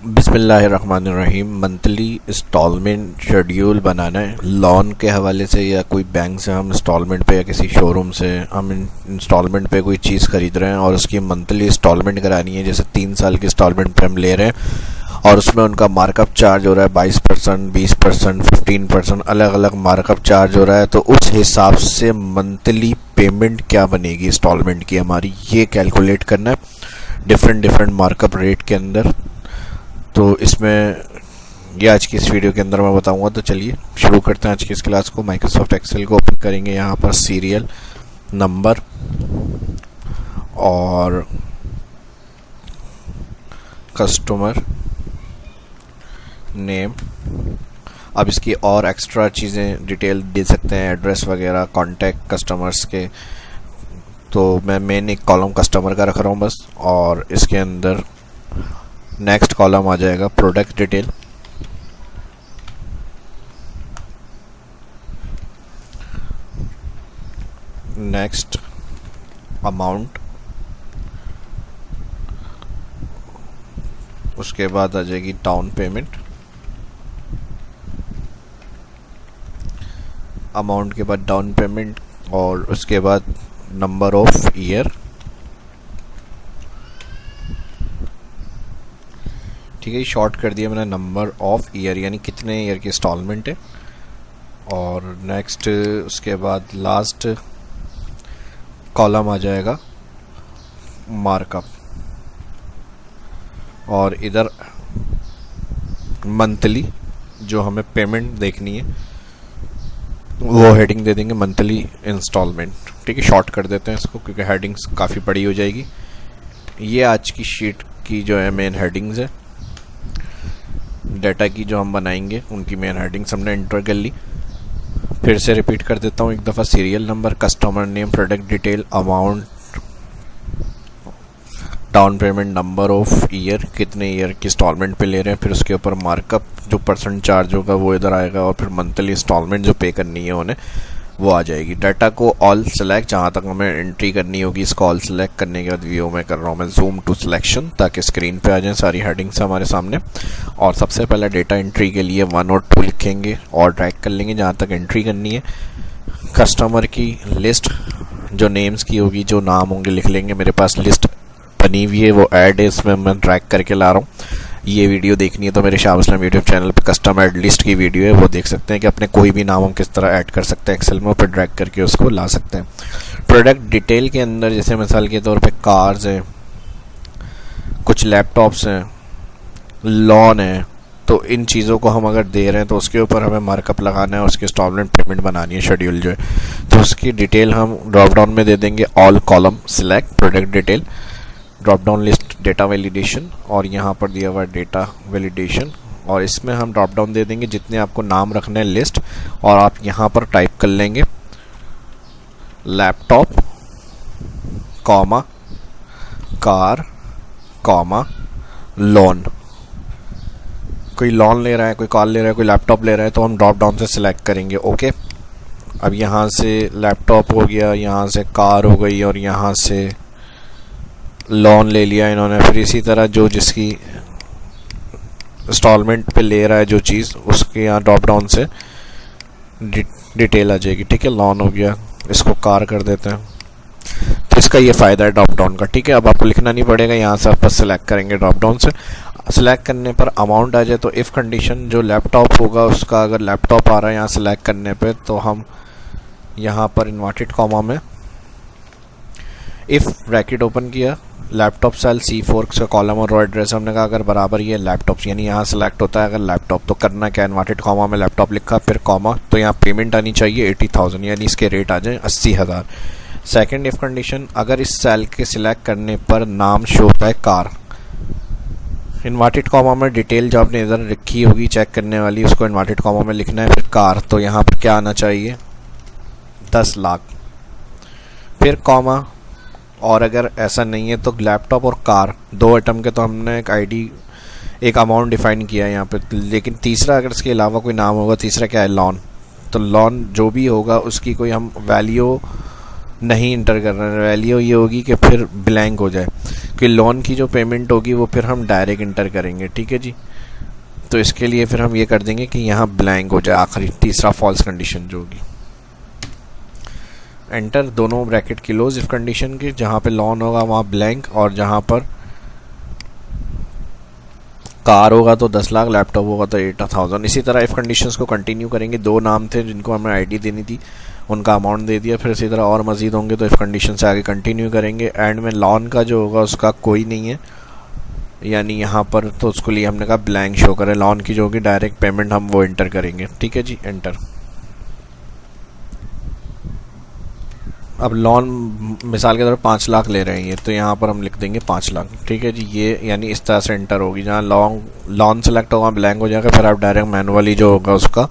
बिस्मिल्लाहिर्रहमानिर्रहीम। Monthly instalment schedule बनाना है loan के हवाले से, या कोई बैंक से हम इंस्टॉलमेंट पे या किसी शोरूम से हम इंस्टॉलमेंट पे कोई चीज़ ख़रीद रहे हैं और उसकी मंथली इंस्टॉलमेंट करानी है। जैसे 3 साल की इंस्टॉलमेंट पे हम ले रहे हैं और उसमें उनका मार्कअप चार्ज हो रहा है 22%, 20%, 15%, अलग अलग मार्कअप चार्ज हो रहा है। तो उस हिसाब से मंथली पेमेंट क्या बनेगी इंस्टॉलमेंट की हमारी, ये कैलकुलेट करना है डिफरेंट मार्कअप रेट के अंदर। तो इसमें ये आज की इस वीडियो के अंदर मैं बताऊंगा। तो चलिए शुरू करते हैं आज की इस क्लास को। माइक्रोसॉफ्ट एक्सेल को ओपन करेंगे, यहाँ पर सीरियल नंबर और कस्टमर नेम। अब इसकी और एक्स्ट्रा चीज़ें डिटेल दे सकते हैं, एड्रेस वगैरह, कॉन्टैक्ट कस्टमर्स के। तो मैं मेन एक कॉलम कस्टमर का रख रहा हूँ बस, और इसके अंदर नेक्स्ट कॉलम आ जाएगा प्रोडक्ट डिटेल। नेक्स्ट अमाउंट, उसके बाद आ जाएगी डाउन पेमेंट। अमाउंट के बाद डाउन पेमेंट और उसके बाद नंबर ऑफ ईयर। ठीक है, शॉर्ट कर दिया मैंने नंबर ऑफ ईयर, यानी कितने ईयर की इंस्टॉलमेंट है। और नेक्स्ट उसके बाद लास्ट कॉलम आ जाएगा मार्कअप, और इधर मंथली जो हमें पेमेंट देखनी है वो हेडिंग दे देंगे मंथली इंस्टॉलमेंट। ठीक है, शॉर्ट कर देते हैं इसको क्योंकि हेडिंग्स काफ़ी बड़ी हो जाएगी। ये आज की शीट की जो है मेन हेडिंग्स है। डाटा की जो हम बनाएंगे उनकी मेन हेडिंग्स हमने एंटर कर ली। फिर से रिपीट कर देता हूँ एक दफ़ा। Serial number, customer name, product detail, amount, down payment, number of year, कितने ईयर की इंस्टॉलमेंट पे ले रहे हैं। फिर उसके ऊपर मार्कअप जो परसेंट चार्ज होगा वो इधर आएगा, और फिर मंथली इंस्टॉलमेंट जो पे करनी है उन्हें वो आ जाएगी। डाटा को ऑल सेलेक्ट, जहाँ तक हमें एंट्री करनी होगी इसको ऑल सेलेक्ट करने के बाद व्यू में कर रहा हूँ मैं जूम टू सिलेक्शन, ताकि स्क्रीन पे आ जाएं सारी हेडिंग्स हमारे सामने। और सबसे पहले डेटा एंट्री के लिए 1 और 2 लिखेंगे और ड्रैग कर लेंगे जहाँ तक एंट्री करनी है। कस्टमर की लिस्ट जो नेम्स की होगी, जो नाम होंगे लिख लेंगे। मेरे पास लिस्ट बनी हुई है, वो ऐड है, इसमें मैं ड्रैग करके ला रहा हूँ। ये वीडियो देखनी है तो मेरे शाह इस्लाम यूट्यूब चैनल पे कस्टम ऐड लिस्ट की वीडियो है, वो देख सकते हैं कि अपने कोई भी नाम हम किस तरह ऐड कर सकते हैं एक्सेल में, फिर ड्रैग करके उसको ला सकते हैं। प्रोडक्ट डिटेल के अंदर जैसे मिसाल के तौर पे कार्स हैं, कुछ लैपटॉप्स हैं, लॉन है, तो इन चीज़ों को हम अगर दे रहे हैं तो उसके ऊपर हमें मार्कअप लगाना है और उसकी इंस्टॉलमेंट पेमेंट बनानी है, शेड्यूल जो है। तो उसकी डिटेल हम ड्रॉप डाउन में दे देंगे all column select product detail, drop down list data validation, और यहाँ पर दिया हुआ डेटा वैलिडेशन। और इसमें हम ड्रॉप डाउन दे देंगे जितने आपको नाम रखने हैं लिस्ट, और आप यहाँ पर टाइप कर लेंगे laptop comma car comma loan. कोई लोन ले रहा है, कोई कार ले रहा है, कोई लैपटॉप ले रहा है, तो हम ड्रॉप डाउन से सिलेक्ट करेंगे। ओके, अब यहाँ से लैपटॉप हो गया, यहाँ से कार हो गई, और यहाँ से लोन ले लिया इन्होंने। फिर इसी तरह जो जिसकी इंस्टॉलमेंट पे ले रहा है जो चीज़, उसके यहाँ ड्रॉप डाउन से डिटेल आ जाएगी। ठीक है, लोन हो गया, इसको कार कर देते हैं। तो इसका ये फ़ायदा है ड्रॉप डाउन का। ठीक है, अब आपको लिखना नहीं पड़ेगा, यहाँ से आप बस सेलेक्ट करेंगे ड्रॉप डाउन से। सेलेक्ट करने पर अमाउंट आ जाए तो इफ़ कंडीशन जो लैपटॉप होगा उसका, अगर लैपटॉप आ रहा है यहाँ सेलेक्ट करने पे, तो हम यहाँ पर इन्वर्टेड कॉमा में इफ़ ब्रैकेट ओपन किया, लैपटॉप सेल C4 का कॉलम और रो एड्रेस हमने कहा अगर बराबर ये लैपटॉप, यानी यहाँ सेलेक्ट होता है अगर लैपटॉप, तो करना क्या, इन्वर्टेड कॉमा में लैपटॉप लिखा, फिर कॉमा, तो यहाँ पेमेंट आनी चाहिए 80,000, यानी इसके रेट आ जाए 80,000। सेकंड इफ कंडीशन, अगर इस सेल के सिलेक्ट करने पर नाम शो होता है कार, इन्वर्टेड कॉमा में डिटेल जो आपने इधर रखी होगी चेक करने वाली, उसको इन्वर्टेड कॉमा में लिखना है, फिर कार, तो यहाँ पर क्या आना चाहिए 10 लाख, फिर कॉमा। और अगर ऐसा नहीं है तो लैपटॉप और कार, 2 आइटम के तो हमने एक आईडी, एक अमाउंट डिफाइन किया है यहाँ पे, लेकिन तीसरा अगर इसके अलावा कोई नाम होगा, तीसरा क्या है लोन, तो लोन जो भी होगा उसकी कोई हम वैल्यू नहीं इंटर करना, वैल्यू ये होगी कि फिर ब्लैंक हो जाए, कि लोन की जो पेमेंट होगी वो फिर हम डायरेक्ट इंटर करेंगे। ठीक है जी, तो इसके लिए फिर हम ये कर देंगे कि यहाँ ब्लैंक हो जाए, आखिरी तीसरा फॉल्स कंडीशन जो होगी। एंटर दोनों ब्रैकेट क्लोज इफ कंडीशन के, जहाँ पे लोन होगा वहाँ ब्लैंक, और जहाँ पर कार होगा तो 10 लाख, लैपटॉप होगा तो 8000। इसी तरह इफ कंडीशंस को कंटिन्यू करेंगे। 2 नाम थे जिनको हमें आईडी देनी थी, उनका अमाउंट दे दिया, फिर इसी तरह और मजीद होंगे तो इफ कंडीशन से आगे कंटिन्यू करेंगे। एंड में लोन का जो होगा उसका कोई नहीं है, यानी यहाँ पर तो उसको लिए हमने कहा ब्लैंक शो करे। लोन की जो होगी डायरेक्ट पेमेंट हम वो इंटर करेंगे। ठीक है जी, एंटर। अब लोन मिसाल के तौर पर 5 लाख ले रहे हैं ये, तो यहाँ पर हम लिख देंगे 5 लाख। ठीक है जी, ये यानी इस तरह से एंटर होगी। जहाँ लोन सेलेक्ट होगा ब्लैंक हो जाएगा, फिर आप डायरेक्ट मैनुअली जो होगा उसका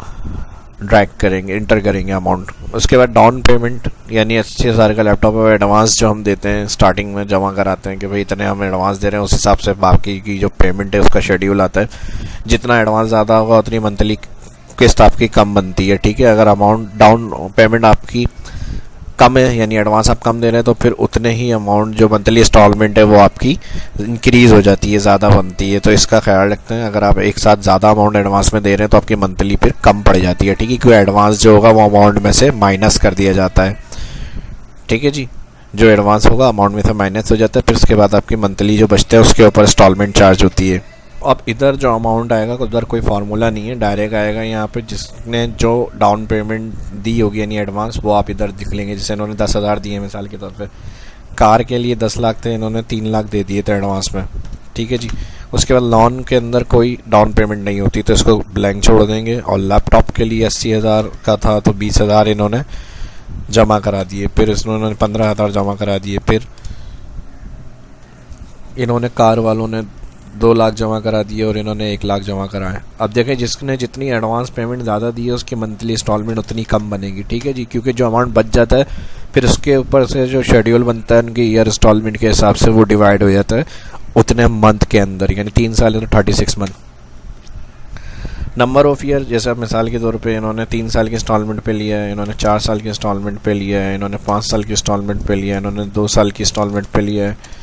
ड्रैग करेंगे, इंटर करेंगे अमाउंट। उसके बाद डाउन पेमेंट यानी 80,000 का लैपटॉप है, एडवांस जो हम देते हैं स्टार्टिंग में जमा कराते हैं कि भाई इतने हम एडवांस दे रहे हैं, उस हिसाब से बाकी की जो पेमेंट है उसका शेड्यूल आता है। जितना एडवांस ज़्यादा होगा उतनी मंथली किस्त आपकी कम बनती है। ठीक है, अगर अमाउंट डाउन पेमेंट आपकी कम है यानी एडवांस आप कम दे रहे हैं, तो फिर उतने ही अमाउंट जो मंथली इंस्टॉलमेंट है वो आपकी इंक्रीज़ हो जाती है, ज़्यादा बनती है। तो इसका ख्याल रखते हैं, अगर आप एक साथ ज़्यादा अमाउंट एडवांस में दे रहे हैं तो आपकी मंथली फिर कम पड़ जाती है। ठीक है, क्योंकि एडवांस जो होगा वो अमाउंट में से माइनस कर दिया जाता है। ठीक है जी, जो एडवांस होगा अमाउंट में से माइनस हो जाता है, फिर उसके बाद आपकी मंथली जो बचते हैं उसके ऊपर इंस्टॉलमेंट चार्ज होती है। अब इधर जो अमाउंट आएगा उधर कोई फार्मूला नहीं है, डायरेक्ट आएगा यहाँ पे जिसने जो डाउन पेमेंट दी होगी यानी एडवांस, वो आप इधर दिख लेंगे। जैसे इन्होंने 10,000 दिए मिसाल के तौर पे, कार के लिए 10 लाख थे, इन्होंने 3 लाख दे दिए थे एडवांस में। ठीक है जी, उसके बाद लोन के अंदर कोई डाउन पेमेंट नहीं होती तो इसको ब्लैंक छोड़ देंगे। और लैपटॉप के लिए 80,000 का था तो 20,000 इन्होंने जमा करा दिए, फिर इन्होंने 15,000 जमा करा दिए, फिर इन्होंने कार वालों ने 2 लाख जमा करा दिए और इन्होंने 1 लाख जमा कराए। अब देखें, जिसने जितनी एडवांस पेमेंट ज़्यादा दी है उसकी मंथली इंस्टॉलमेंट उतनी कम बनेगी। ठीक है जी, क्योंकि जो अमाउंट बच जाता है फिर उसके ऊपर से जो शेड्यूल बनता है उनकी ईयर इंस्टॉलमेंट के हिसाब से वो डिवाइड हो जाता है उतने मंथ के अंदर, यानी 3 साल है तो 36 मंथ। नंबर ऑफ ईयर, जैसे मिसाल के तौर पे इन्होंने 3 साल की इंस्टॉलमेंट पे लिया है, इन्होंने 4 साल की इंस्टॉलमेंट पे लिया है, इन्होंने 5 साल की इंस्टॉलमेंट पे लिया है, इन्होंने 2 साल की इंस्टॉलमेंट पे लिया है,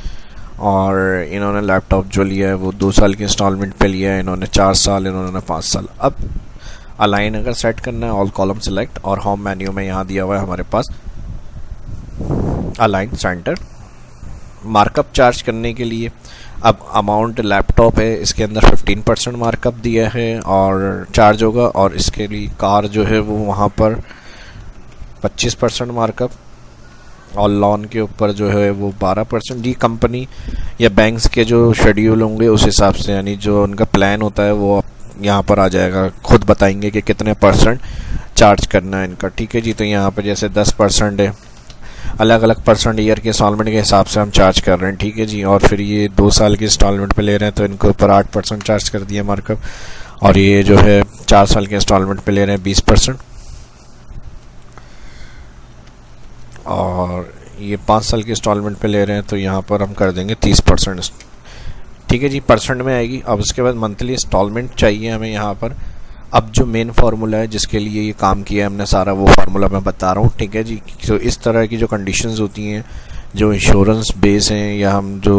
और इन्होंने लैपटॉप जो लिया है वो 2 साल की इंस्टॉलमेंट पे लिया है, इन्होंने 4 साल, इन्होंने 5 साल। अब अलाइन अगर सेट करना है, ऑल कॉलम सेलेक्ट, और होम मेन्यू में यहाँ दिया हुआ है हमारे पास अलाइन सेंटर। मार्कअप चार्ज करने के लिए अब अमाउंट लैपटॉप है इसके अंदर 15% मार्कअप दिया है और चार्ज होगा, और इसके लिए कार जो है वो वहाँ पर 25% मार्कअप, और लोन के ऊपर जो है वो 12%। जी, कंपनी या बैंक्स के जो शेड्यूल होंगे उस हिसाब से, यानी जो उनका प्लान होता है वो यहाँ पर आ जाएगा, खुद बताएंगे कि कितने % चार्ज करना है इनका। ठीक है जी, तो यहाँ पर जैसे 10% है, अलग अलग % ईयर के इंस्टॉलमेंट के हिसाब से हम चार्ज कर रहे हैं। ठीक है जी, और फिर ये 2 साल की इंस्टॉलमेंट पे ले रहे हैं तो इनके ऊपर 8% चार्ज कर दिया मार्कअप, और ये जो है 4 साल के इंस्टॉलमेंट पे ले रहे हैं 20%, और ये 5 साल की इंस्टॉलमेंट पे ले रहे हैं तो यहाँ पर हम कर देंगे 30%। ठीक है जी, % में आएगी। अब उसके बाद मंथली इंस्टॉलमेंट चाहिए हमें यहाँ पर। अब जो मेन फार्मूला है जिसके लिए ये काम किया है हमने सारा, वो फार्मूला मैं बता रहा हूँ। ठीक है जी, तो इस तरह की जो कंडीशंस होती हैं, जो इंश्योरेंस बेस हैं या हम जो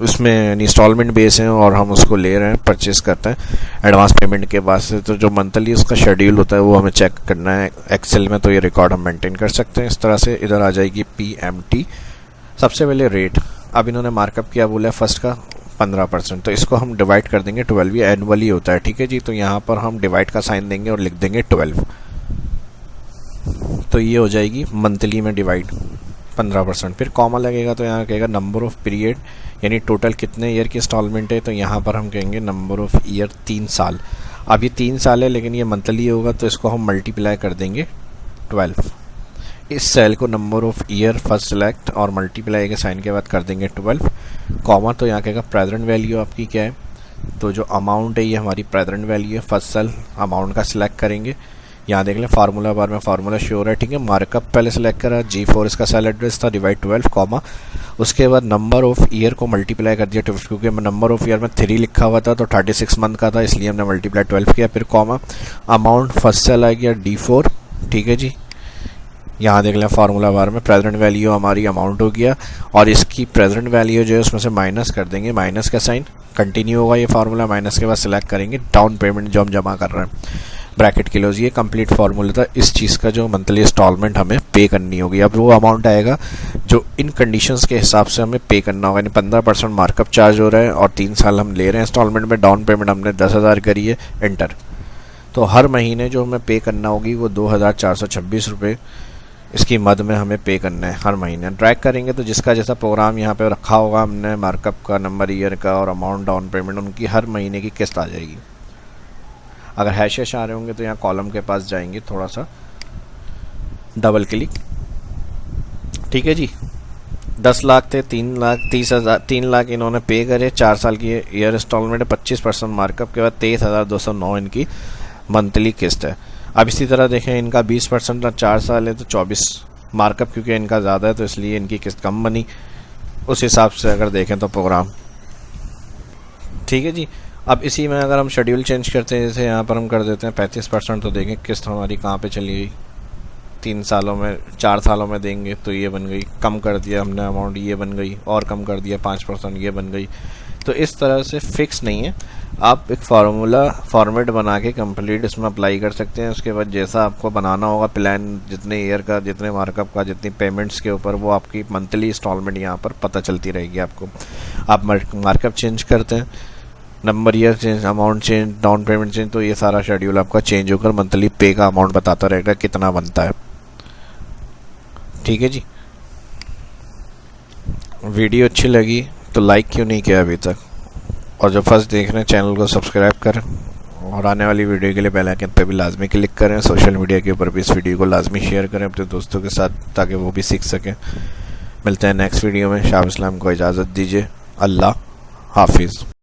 इसमें इंस्टॉलमेंट बेस हैं और हम उसको ले रहे हैं, परचेस करते हैं एडवांस पेमेंट के बाद से, तो जो मंथली उसका शेड्यूल होता है वो हमें चेक करना है एक्सेल में, तो ये रिकॉर्ड हम मेंटेन कर सकते हैं। इस तरह से इधर आ जाएगी PMT। सबसे पहले रेट, अब इन्होंने मार्कअप किया बोला है फर्स्ट का 15%, तो इसको हम डिवाइड कर देंगे 12, ये एनुअली होता है। ठीक है जी, तो यहाँ पर हम डिवाइड का साइन देंगे और लिख देंगे 12, तो ये हो जाएगी मंथली में डिवाइड 15%। फिर कॉमा लगेगा तो यहाँ कहेगा नंबर ऑफ पीरियड, यानी टोटल कितने ईयर की इंस्टॉलमेंट है, तो यहाँ पर हम कहेंगे नंबर ऑफ ईयर 3 साल। अब ये 3 साल है लेकिन ये मंथली होगा तो इसको हम मल्टीप्लाई कर देंगे 12। इस सेल को number of year first select और मल्टीप्लाई के साइन के बाद कर देंगे 12, कॉमा, तो यहाँ कहेगा प्रेजेंट वैल्यू आपकी क्या है, तो जो अमाउंट है ये हमारी प्रेजेंट वैल्यू है। फर्स्ट सेल अमाउंट का सिलेक्ट करेंगे, यहाँ देख लें फार्मूला बार में फार्मूला शो हो रहा है। ठीक है, मार्कअप पहले सेलेक्ट करा, G4 इसका सेल एड्रेस था, डिवाइड 12, कॉमा, उसके बाद नंबर ऑफ ईयर को मल्टीप्लाई कर दिया 12, क्योंकि नंबर ऑफ ईयर में 3 लिखा हुआ था तो 36 मंथ का था, इसलिए हमने मल्टीप्लाई 12 किया। फिर कॉमा, अमाउंट फर्स्ट सेल आ गया D4। ठीक है जी, यहाँ देख लें फार्मूला बार में प्रेजेंट वैल्यू हमारी अमाउंट हो गया और इसकी प्रेजेंट वैल्यू जो है उसमें से माइनस कर देंगे, माइनस का साइन कंटिन्यू होगा ये फार्मूला, माइनस के बाद सिलेक्ट करेंगे डाउन पेमेंट जो हम जमा कर रहे हैं, ब्रैकेट क्लोज। ये कंप्लीट फार्मूला था इस चीज़ का जो मंथली इंस्टॉलमेंट हमें पे करनी होगी। अब वो अमाउंट आएगा जो इन कंडीशंस के हिसाब से हमें पे करना होगा, यानी 15% मार्कअप चार्ज हो रहा है और 3 साल हम ले रहे हैं इंस्टॉलमेंट में, डाउन पेमेंट हमने 10,000 करी है, एंटर। तो हर महीने जो हमें पे करना होगी वो 2,426 रुपये इसकी मद में हमें पे करना है हर महीने। ट्रैक करेंगे तो जिसका जैसा प्रोग्राम यहाँ पे रखा होगा हमने, मार्कअप का, नंबर ईयर का और अमाउंट डाउन पेमेंट, उनकी हर महीने की किस्त आ जाएगी। अगर हैश आ रहे होंगे तो यहाँ कॉलम के पास जाएंगे, थोड़ा सा डबल क्लिक, ठीक है जी। 10 लाख थे, 3 लाख 30,000, 3 लाख इन्होंने पे करे, 4 साल की ईयर इंस्टॉलमेंट है, 25% मार्कअप के बाद 23,209 इनकी मंथली किस्त है। अब इसी तरह देखें इनका 20% 4 साल है तो 24 मार्कअप, क्योंकि इनका ज़्यादा है तो इसलिए इनकी किस्त कम बनी। उस हिसाब से अगर देखें तो प्रोग्राम ठीक है जी। अब इसी में अगर हम शेड्यूल चेंज करते हैं, जैसे यहाँ पर हम कर देते हैं 35%, तो देखें किस्त हमारी कहाँ पे चली गई, 3 सालों में, 4 सालों में देंगे तो ये बन गई, कम कर दिया हमने अमाउंट ये बन गई, और कम कर दिया 5% ये बन गई। तो इस तरह से फिक्स नहीं है, आप एक फार्मूला फॉर्मेट बना के कंप्लीट इसमें अप्लाई कर सकते हैं। उसके बाद जैसा आपको बनाना होगा प्लान, जितने ईयर का, जितने मार्कअप का, जितनी पेमेंट्स के ऊपर, वो आपकी मंथली इंस्टॉलमेंट यहाँ पर पता चलती रहेगी आपको। आप मार्कअप चेंज करते हैं, number year change, amount change, down payment change, तो ये सारा शेड्यूल आपका चेंज होकर मंथली पे का अमाउंट बताता रहेगा कितना बनता है, ठीक है जी। वीडियो अच्छी लगी तो लाइक क्यों नहीं किया अभी तक, और जो फर्स्ट देख रहे हैं चैनल को सब्सक्राइब करें, और आने वाली वीडियो के लिए बेल आइकन पे भी लाजमी क्लिक करें। सोशल मीडिया के ऊपर भी इस वीडियो को लाजमी शेयर करें अपने दोस्तों के साथ, ताकि वो भी सीख सकें। मिलते हैं नेक्स्ट वीडियो में। शाह इस्लाम को इजाज़त दीजिए, अल्लाह हाफिज़।